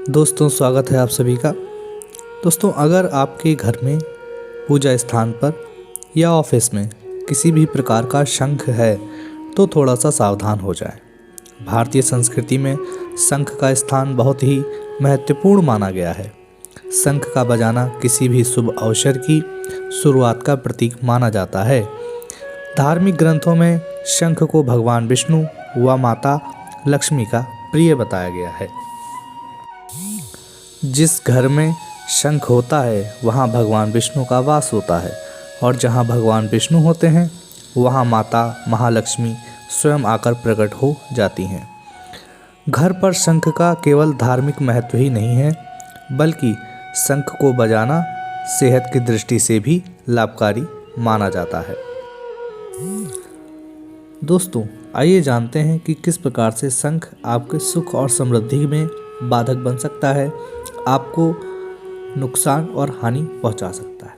दोस्तों, स्वागत है आप सभी का। दोस्तों, अगर आपके घर में, पूजा स्थान पर या ऑफिस में किसी भी प्रकार का शंख है तो थोड़ा सा सावधान हो जाएं। भारतीय संस्कृति में शंख का स्थान बहुत ही महत्वपूर्ण माना गया है। शंख का बजाना किसी भी शुभ अवसर की शुरुआत का प्रतीक माना जाता है। धार्मिक ग्रंथों में शंख को भगवान विष्णु व माता लक्ष्मी का प्रिय बताया गया है। जिस घर में शंख होता है वहाँ भगवान विष्णु का वास होता है, और जहाँ भगवान विष्णु होते हैं वहाँ माता महालक्ष्मी स्वयं आकर प्रकट हो जाती हैं। घर पर शंख का केवल धार्मिक महत्व ही नहीं है, बल्कि शंख को बजाना सेहत की दृष्टि से भी लाभकारी माना जाता है। दोस्तों, आइए जानते हैं कि किस प्रकार से शंख आपके सुख और समृद्धि में बाधक बन सकता है, आपको नुकसान और हानि पहुंचा सकता है।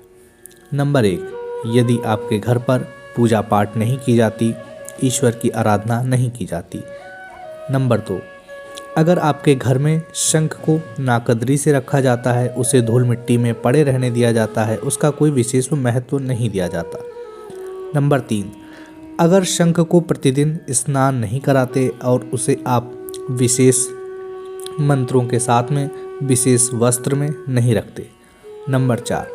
नंबर 1, यदि आपके घर पर पूजा पाठ नहीं की जाती, ईश्वर की आराधना नहीं की जाती। नंबर 2, अगर आपके घर में शंख को नाकदरी से रखा जाता है, उसे धूल मिट्टी में पड़े रहने दिया जाता है, उसका कोई विशेष महत्व नहीं दिया जाता। नंबर 3, अगर शंख को प्रतिदिन स्नान नहीं कराते और उसे आप विशेष मंत्रों के साथ में विशेष वस्त्र में नहीं रखते। नंबर 4,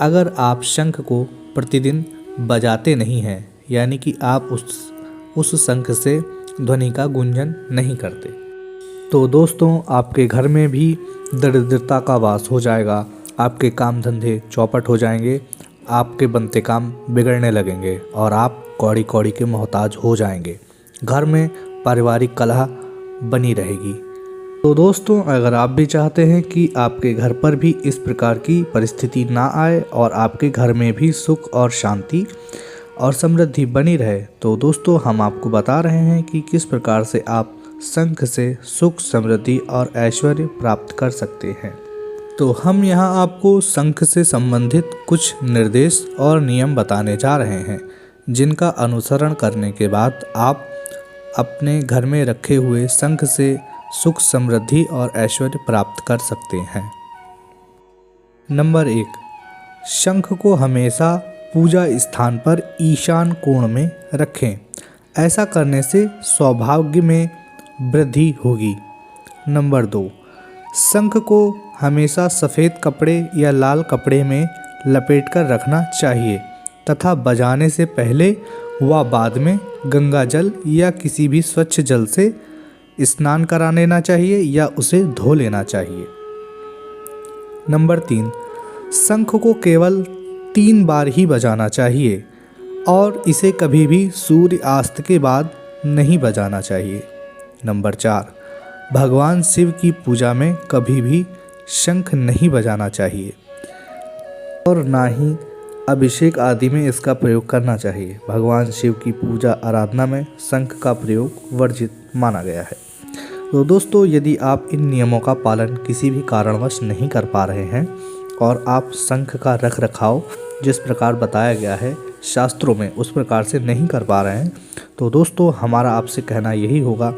अगर आप शंख को प्रतिदिन बजाते नहीं हैं, यानी कि आप उस शंख से ध्वनि का गुंजन नहीं करते, तो दोस्तों आपके घर में भी दरिद्रता का वास हो जाएगा। आपके काम धंधे चौपट हो जाएंगे, आपके बनते काम बिगड़ने लगेंगे और आप कौड़ी कौड़ी के मोहताज हो जाएंगे। घर में पारिवारिक कलह बनी रहेगी। तो दोस्तों, अगर आप भी चाहते हैं कि आपके घर पर भी इस प्रकार की परिस्थिति ना आए और आपके घर में भी सुख और शांति और समृद्धि बनी रहे, तो दोस्तों हम आपको बता रहे हैं कि किस प्रकार से आप शंख से सुख, समृद्धि और ऐश्वर्य प्राप्त कर सकते हैं। तो हम यहाँ आपको शंख से संबंधित कुछ निर्देश और नियम बताने जा रहे हैं, जिनका अनुसरण करने के बाद आप अपने घर में रखे हुए शंख से सुख, समृद्धि और ऐश्वर्य प्राप्त कर सकते हैं। नंबर 1, शंख को हमेशा पूजा स्थान पर ईशान कोण में रखें। ऐसा करने से सौभाग्य में वृद्धि होगी। नंबर 2, शंख को हमेशा सफ़ेद कपड़े या लाल कपड़े में लपेटकर रखना चाहिए तथा बजाने से पहले व बाद में गंगा जल या किसी भी स्वच्छ जल से स्नान करा लेना चाहिए या उसे धो लेना चाहिए। नंबर 3, शंख को केवल 3 बार ही बजाना चाहिए और इसे कभी भी सूर्यास्त के बाद नहीं बजाना चाहिए। नंबर 4, भगवान शिव की पूजा में कभी भी शंख नहीं बजाना चाहिए और ना ही अभिषेक आदि में इसका प्रयोग करना चाहिए। भगवान शिव की पूजा आराधना में शंख का प्रयोग वर्जित माना गया है। तो दोस्तों, यदि आप इन नियमों का पालन किसी भी कारणवश नहीं कर पा रहे हैं और आप शंख का रख रखाव जिस प्रकार बताया गया है शास्त्रों में उस प्रकार से नहीं कर पा रहे हैं, तो दोस्तों हमारा आपसे कहना यही होगा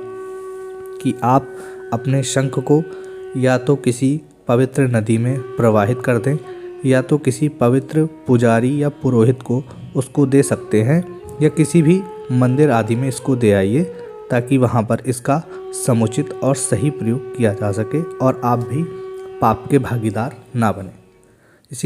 कि आप अपने शंख को या तो किसी पवित्र नदी में प्रवाहित कर दें या तो किसी पवित्र पुजारी या पुरोहित को उसको दे सकते हैं, या किसी भी मंदिर आदि में इसको दे आइए ताकि वहाँ पर इसका समुचित और सही प्रयोग किया जा सके और आप भी पाप के भागीदार ना बने।